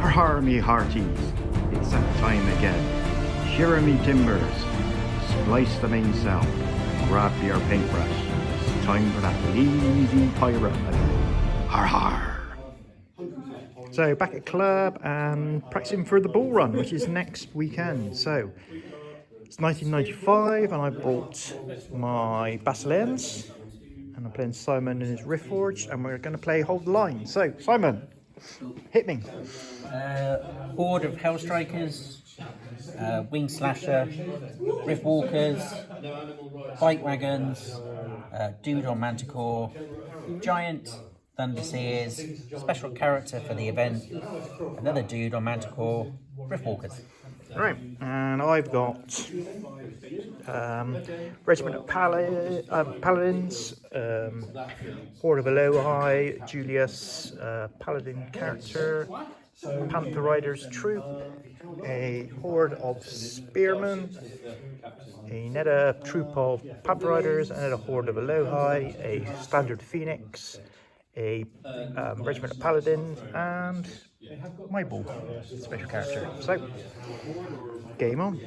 Har me hearties, it's that time again. Shear me timbers, splice the mainsail, grab your paintbrush. It's time for that lazy pirate. Har har! So back at club and practicing for the bull run, which is next weekend. So it's 1995 and I brought my Basileans and I'm playing Simon and his Riftforged and we're going to play Hold the Line. So Simon, hit me. Horde of Hellstrikers, Wing Slasher, Riftwalkers, Bike Wagons, Dude on Manticore, Giant Thunderseers, special character for the event, another Dude on Manticore, Riftwalkers. Right, and I've got Regiment of Paladins, Horde of Alohi, Julius, Paladin character, Panther Riders troop, a Horde of Spearmen, another troop of Panther Riders, another Horde of Alohi, a Standard Phoenix, a Regiment of Paladins, and my bull, special character. So, game on.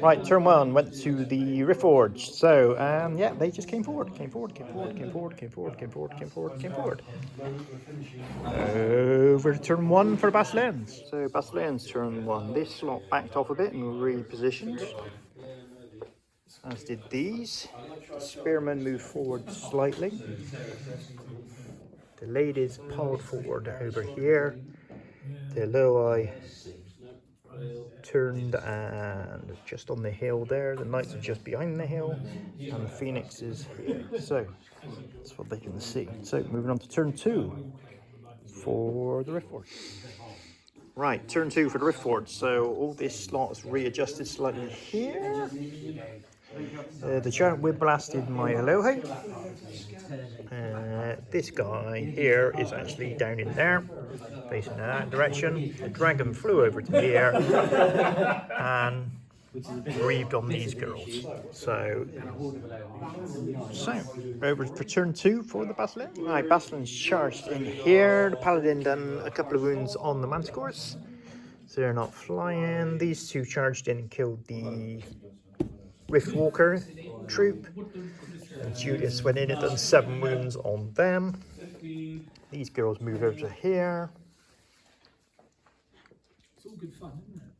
Right, turn one, went to the Riftforged. So, yeah, they just came forward. Over to turn one for the Basileans. So, Basileans turn one. This slot backed off a bit and repositioned, as did these. The Spearmen moved forward slightly. The ladies pulled forward over here. The Alohi turned and just on the hill there. The knights are just behind the hill and the phoenix is here. So that's what they can see. So moving on to turn two for the Riftforged. Right, turn two for the Riftforged. So all this slot is readjusted slightly here. The giant wind blasted my Alohi. This guy here is actually down in there, facing in that direction. The dragon flew over to here and breathed on these girls. So over for turn two for the Basilean. Right, Basilean's charged in here. The Paladin done a couple of wounds on the Manticores, so they're not flying. These two charged in and killed the Riftwalker troop. And Julius went in and done 7 wounds on them. These girls move over to here. It's all good fun, isn't it?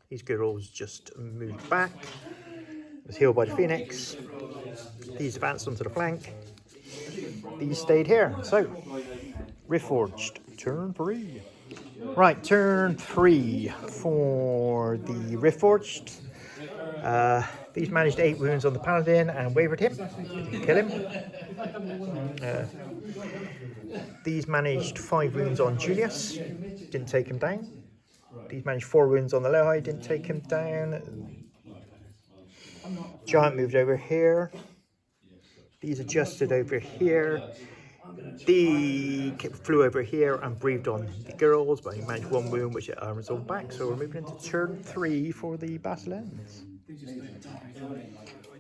These girls just moved back. Was healed by the Phoenix. These advanced onto the flank. These stayed here. So, Riftforged, turn 3. Right, turn 3 for the Riftforged. These managed 8 wounds on the Paladin and wavered him. Didn't kill him. These managed 5 wounds on Julius. Didn't take him down. These managed 4 wounds on the Alohi. Didn't take him down. Giant moved over here. These adjusted over here. The flew over here and breathed on the girls, but he managed 1 wound, which it resolved back. So we're moving into turn 3 for the Basileans.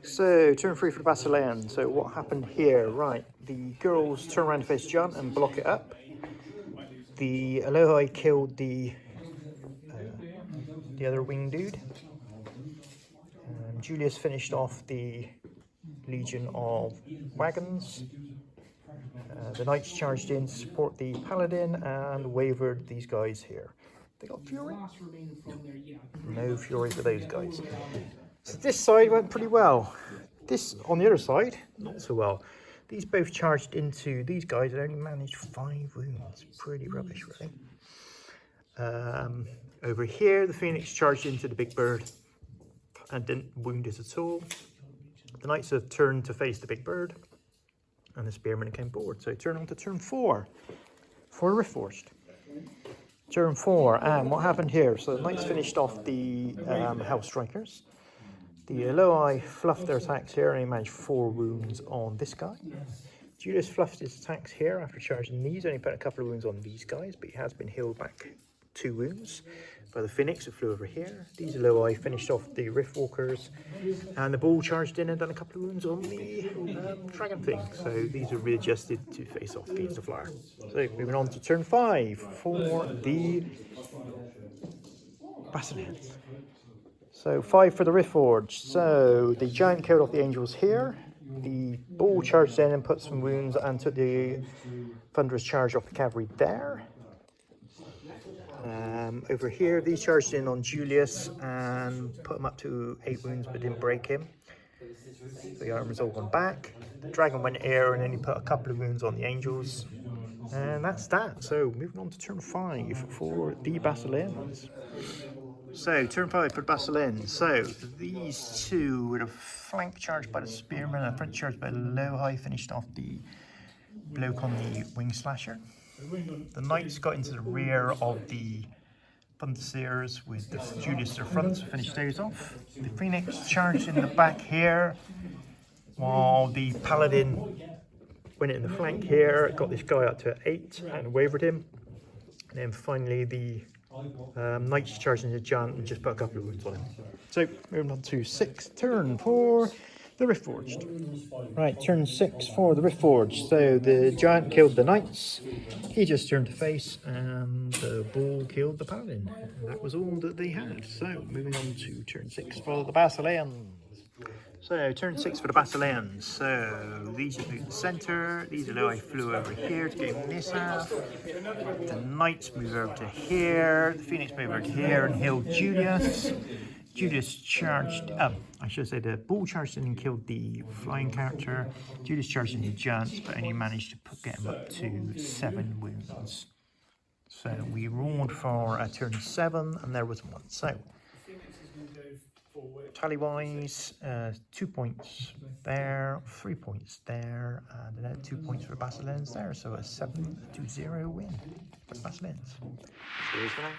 So, turn 3 for the Basilean. So what happened here? Right, the girls turn around to face Giant and block it up. The Alohi killed the other wing dude. Julius finished off the Legion of Wagons. The knights charged in to support the Paladin and wavered these guys here. They got Fury? No Fury for those guys. So this side went pretty well. This, on the other side, not so well. These both charged into these guys and only managed 5 wounds. Pretty rubbish, really. Over here, the Phoenix charged into the big bird and didn't wound it at all. The knights have turned to face the big bird and the spearmen came forward. So turn on to turn 4 for Riftforged. Turn 4, and what happened here? So the knights finished off the Hellstrikers. The Alohi fluffed their attacks here and he managed 4 wounds on this guy. Julius fluffed his attacks here after charging these, only put a couple of wounds on these guys, but he has been healed back 2 wounds by the Phoenix who flew over here. These Alohi finished off the Riftwalkers, and the bull charged in and done a couple of wounds on the dragon thing. So these are readjusted to face off against the flyer. So moving on to turn 5 for the Basileans. So 5 for the Riftforged. So the giant killed off the angels here. The bull charged in and put some wounds and took the thunderous charge off the cavalry there. Over here, these charged in on Julius and put him up to 8 wounds but didn't break him. So the armor's all gone back. The dragon went air and then he put a couple of wounds on the angels. And that's that. So moving on to turn 5 for the Basileans. So turn 5 for the Basileans. So these two were a flank charge by the spearman and a front charge by the low-high, finished off the bloke on the wing slasher. The knights got into the rear of the Thunderseers with the Julius to the front to finish those off. The Phoenix charged in the back here, while the Paladin went in the flank here, got this guy up to 8 and wavered him. And then finally the Knights charged into the giant and just put a couple of wounds on him. So moving on to 6, turn for the Riftforged. Right, turn 6 for the Riftforged. So the giant killed the Knights. He just turned to face and the bull killed the Paladin. And that was all that they had. So moving on to turn 6 for the Basileans. So turn 6 for the Basileans. So these just moved to the centre. These are I flew over here to get this half. The Knights move over to here. The Phoenix moved over to here and healed Julius. Julius charged, I should say the bull charged in and killed the flying character. Julius charged in the giants, but only managed to get him up to 7 wounds. So we rolled for a turn 7 and there was 1. So tally-wise, 2 points there, 3 points there, and then 2 points for Basileans there. So a 7-0 win for the Basileans. Cheers for now.